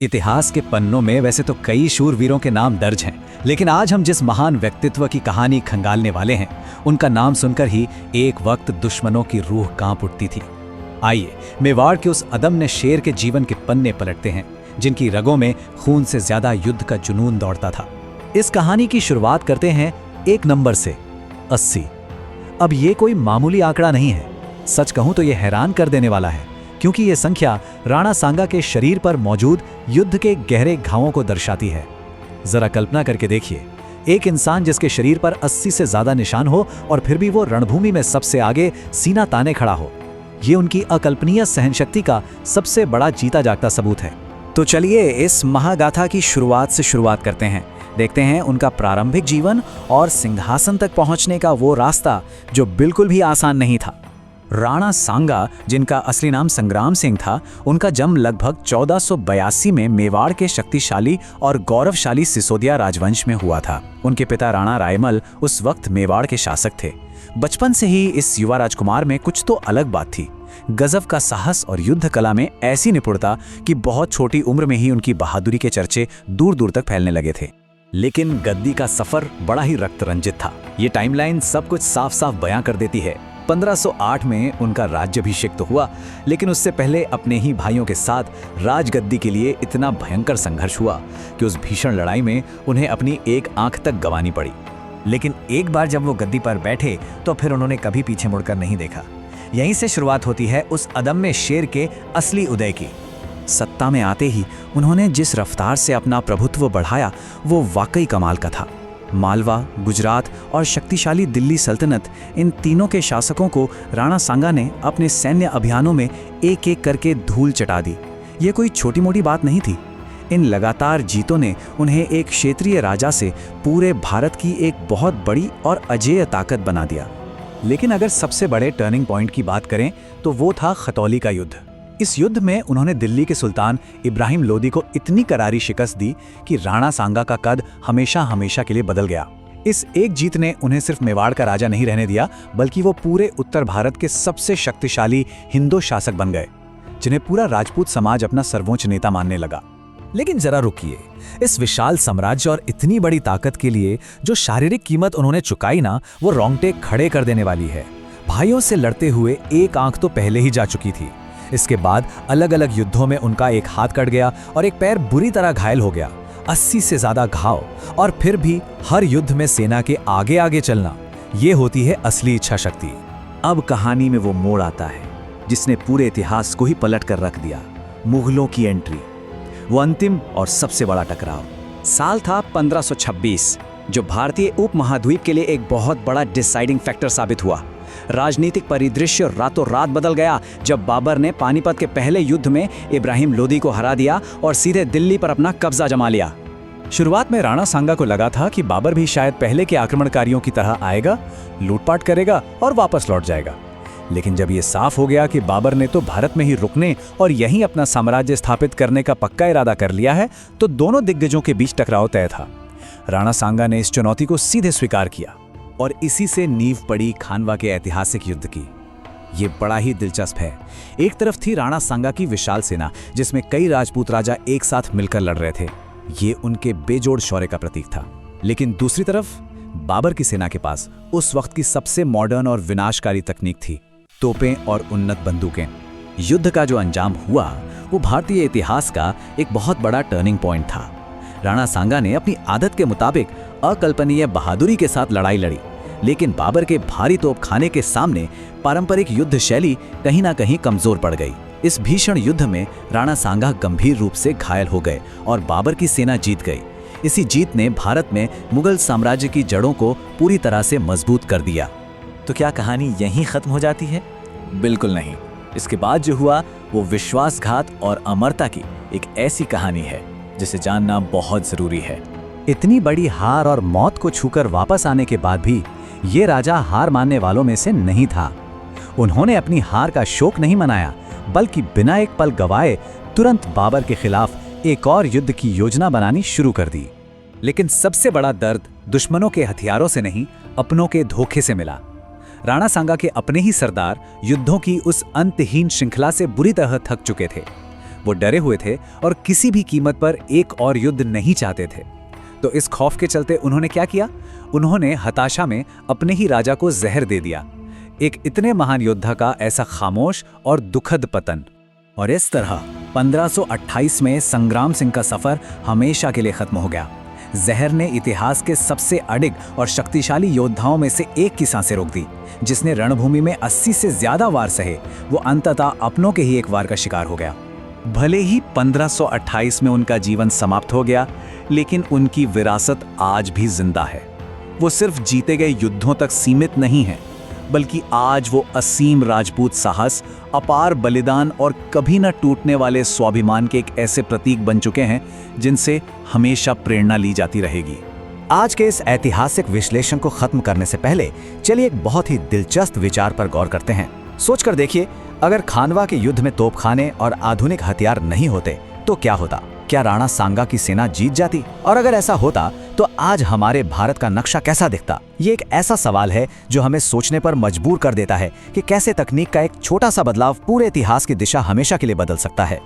इतिहास के पन्नों में वैसे तो कई शूरवीरों के नाम दर्ज हैं, लेकिन आज हम जिस महान व्यक्तित्व की कहानी खंगालने वाले हैं, उनका नाम सुनकर ही एक वक्त दुश्मनों की रूह कांप उठती थी। आइए मेवाड़ के उस अदम्य शेर के जीवन के पन्ने पलटते हैं, जिनकी रगों में खून से ज्यादा युद्ध का जुनून दौड़ता था। इस कहानी की शुरुआत करते हैं एक नंबर से, 80। अब ये कोई मामूली आंकड़ा नहीं है। सच कहूं तो ये हैरान कर देने वाला है, क्योंकि ये संख्या राणा सांगा के शरीर पर मौजूद युद्ध के गहरे घावों को दर्शाती है। जरा कल्पना करके देखिए, एक इंसान जिसके शरीर पर 80 से ज्यादा निशान हो और फिर भी वो रणभूमि में सबसे आगे सीना ताने खड़ा हो। ये उनकी अकल्पनीय सहनशक्ति का सबसे बड़ा जीता जागता सबूत है। तो चलिए इस महागाथा की शुरुआत करते हैं। देखते हैं उनका प्रारंभिक जीवन और सिंहासन तक पहुंचने का वो रास्ता जो बिल्कुल भी आसान नहीं था। राणा सांगा, जिनका असली नाम संग्राम सिंह था, उनका जन्म लगभग 1482 में मेवाड़ के शक्तिशाली और गौरवशाली सिसोदिया राजवंश में हुआ था। उनके पिता राणा रायमल उस वक्त मेवाड़ के शासक थे। बचपन से ही इस युवा राजकुमार में कुछ तो अलग बात थी। गजब का साहस और युद्ध कला में ऐसी निपुणता कि बहुत छोटी उम्र में ही उनकी बहादुरी के चर्चे दूर दूर तक फैलने लगे थे। लेकिन गद्दी का सफर बड़ा ही रक्त रंजित था। ये टाइमलाइन सब कुछ साफ साफ बयां कर देती है। 1508 में उनका राज्याभिषेक तो हुआ, लेकिन उससे पहले अपने ही भाइयों के साथ राजगद्दी के लिए इतना भयंकर संघर्ष हुआ कि उस भीषण लड़ाई में उन्हें अपनी एक आंख तक गंवानी पड़ी। लेकिन एक बार जब वो गद्दी पर बैठे तो फिर उन्होंने कभी पीछे मुड़कर नहीं देखा। यहीं से शुरुआत होती है उस अदम्य शेर के असली उदय की। सत्ता में आते ही उन्होंने जिस रफ्तार से अपना प्रभुत्व बढ़ाया, वो वाकई कमाल का था। मालवा, गुजरात और शक्तिशाली दिल्ली सल्तनत, इन तीनों के शासकों को राणा सांगा ने अपने सैन्य अभियानों में एक एक करके धूल चटा दी। ये कोई छोटी मोटी बात नहीं थी। इन लगातार जीतों ने उन्हें एक क्षेत्रीय राजा से पूरे भारत की एक बहुत बड़ी और अजेय ताकत बना दिया। लेकिन अगर सबसे बड़े टर्निंग पॉइंट की बात करें तो वो था खतौली का युद्ध। इस युद्ध में उन्होंने दिल्ली के सुल्तान इब्राहिम लोदी को इतनी करारी शिकस्त दी कि राणा सांगा का कद हमेशा हमेशा के लिए बदल गया। इस एक जीत ने उन्हें सिर्फ मेवाड़ का राजा नहीं रहने दिया, बल्कि वो पूरे उत्तर भारत के सबसे शक्तिशाली हिंदू शासक बन गए, जिन्हें पूरा राजपूत समाज अपना सर्वोच्च नेता मानने लगा। लेकिन जरा रुकिए, इस विशाल साम्राज्य और इतनी बड़ी ताकत के लिए जो शारीरिक कीमत उन्होंने चुकाई ना, वो रोंगटे खड़े कर देने वाली है। भाइयों से लड़ते हुए एक आंख तो पहले ही जा चुकी थी। इसके बाद अलग अलग युद्धों में उनका एक हाथ कट गया और एक पैर बुरी तरह घायल हो गया। 80 से ज्यादा घाव, और फिर भी हर युद्ध में सेना के आगे आगे चलना, ये होती है असली इच्छा शक्ति। अब कहानी में वो मोड़ आता है जिसने पूरे इतिहास को ही पलट कर रख दिया। मुगलों की एंट्री, वो अंतिम और सबसे बड़ा टकराव। साल था 1526, जो भारतीय उपमहाद्वीप के लिए एक बहुत बड़ा डिसाइडिंग फैक्टर साबित हुआ। राजनीतिक परिदृश्य रातों रात बदल गया जब बाबर ने पानीपत के पहले युद्ध में इब्राहिम लोदी को हरा दिया और सीधे दिल्ली पर अपना कब्जा जमा लिया। शुरुआत में राणा सांगा को लगा था कि बाबर भी शायद पहले के आक्रमणकारियों की तरह आएगा, लूटपाट करेगा और वापस लौट जाएगा। लेकिन जब ये साफ हो गया कि बाबर ने तो भारत में ही रुकने और यहीं अपना साम्राज्य स्थापित करने का पक्का इरादा कर लिया है, तो दोनों दिग्गजों के बीच टकराव तय था। राणा सांगा ने इस चुनौती को सीधे स्वीकार किया और इसी से नींव पड़ी खानवा के ऐतिहासिक युद्ध की। ये बड़ा ही दिलचस्प है। एक तरफ थी राणा सांगा की विशाल सेना, जिसमें कई राजपूत राजा एक साथ मिलकर लड़ रहे थे। ये उनके बेजोड़ शौर्य का प्रतीक था। लेकिन दूसरी तरफ बाबर की सेना के पास उस वक्त की सबसे मॉडर्न और विनाशकारी तकनीक थी, तोपें और उन्नत बंदूकें। युद्ध का जो अंजाम हुआ, वो भारतीय इतिहास का एक बहुत बड़ा टर्निंग पॉइंट था। राणा सांगा ने अपनी आदत के मुताबिक अकल्पनीय बहादुरी के साथ लड़ाई लड़ी, लेकिन बाबर के भारी तोपखाने के सामने पारंपरिक युद्ध शैली कहीं ना कहीं कमजोर पड़ गई। इस भीषण युद्ध में राणा सांगा गंभीर रूप से घायल हो गए और बाबर की सेना जीत गई। इसी जीत ने भारत में मुगल साम्राज्य की जड़ों को पूरी तरह से मजबूत कर दिया। तो क्या कहानी यहीं खत्म हो जाती है? बिल्कुल नहीं। इसके बाद जो हुआ वो विश्वासघात और अमरता की एक ऐसी कहानी है जिसे जानना बहुत जरूरी है। इतनी बड़ी हार और मौत को छूकर वापस आने के बाद भी ये राजा हार मानने वालों में से नहीं था। उन्होंने अपनी हार का शोक नहीं मनाया, बल्कि बिना एक पल गवाए तुरंत बाबर के खिलाफ एक और युद्ध की योजना बनानी शुरू कर दी। लेकिन सबसे बड़ा दर्द दुश्मनों के हथियारों से नहीं, अपनों के धोखे से मिला। राणा सांगा के अपने ही सरदार युद्धों की उस अंतहीन श्रृंखला से बुरी तरह थक चुके थे। वो डरे हुए थे और किसी भी कीमत पर एक और युद्ध नहीं चाहते थे। तो इस खौफ के चलते उन्होंने क्या किया? उन्होंने हताशा में अपने ही राजा को जहर दे दिया। एक इतने महान योद्धा का ऐसा खामोश और दुखद पतन। और इस तरह 1528 में संग्राम सिंह का सफर हमेशा के लिए खत्म हो गया। जहर ने इतिहास के सबसे अडिग और शक्तिशाली योद्धाओं में से एक की सांसें रोक दी। जिसने रणभूमि में 80 से ज्यादा वार सहे, वो अंततः अपनों के ही एक वार का शिकार हो गया। भले ही 1528 में उनका जीवन समाप्त हो गया, लेकिन उनकी विरासत आज भी जिंदा है। वो सिर्फ जीते गए युद्धों तक सीमित नहीं है, बल्कि आज वो असीम राजपूत साहस, अपार बलिदान और कभी न टूटने वाले स्वाभिमान के एक ऐसे प्रतीक बन चुके हैं जिनसे हमेशा प्रेरणा ली जाती रहेगी। आज के इस ऐतिहासिक विश्लेषण को खत्म करने से पहले चलिए एक बहुत ही दिलचस्प विचार पर गौर करते हैं। सोचकर देखिए, अगर खानवा के युद्ध में तोपखाने और आधुनिक हथियार नहीं होते तो क्या होता? क्या राणा सांगा की सेना जीत जाती? और अगर ऐसा होता तो आज हमारे भारत का नक्शा कैसा दिखता? ये एक ऐसा सवाल है जो हमें सोचने पर मजबूर कर देता है कि कैसे तकनीक का एक छोटा सा बदलाव पूरे इतिहास की दिशा हमेशा के लिए बदल सकता है।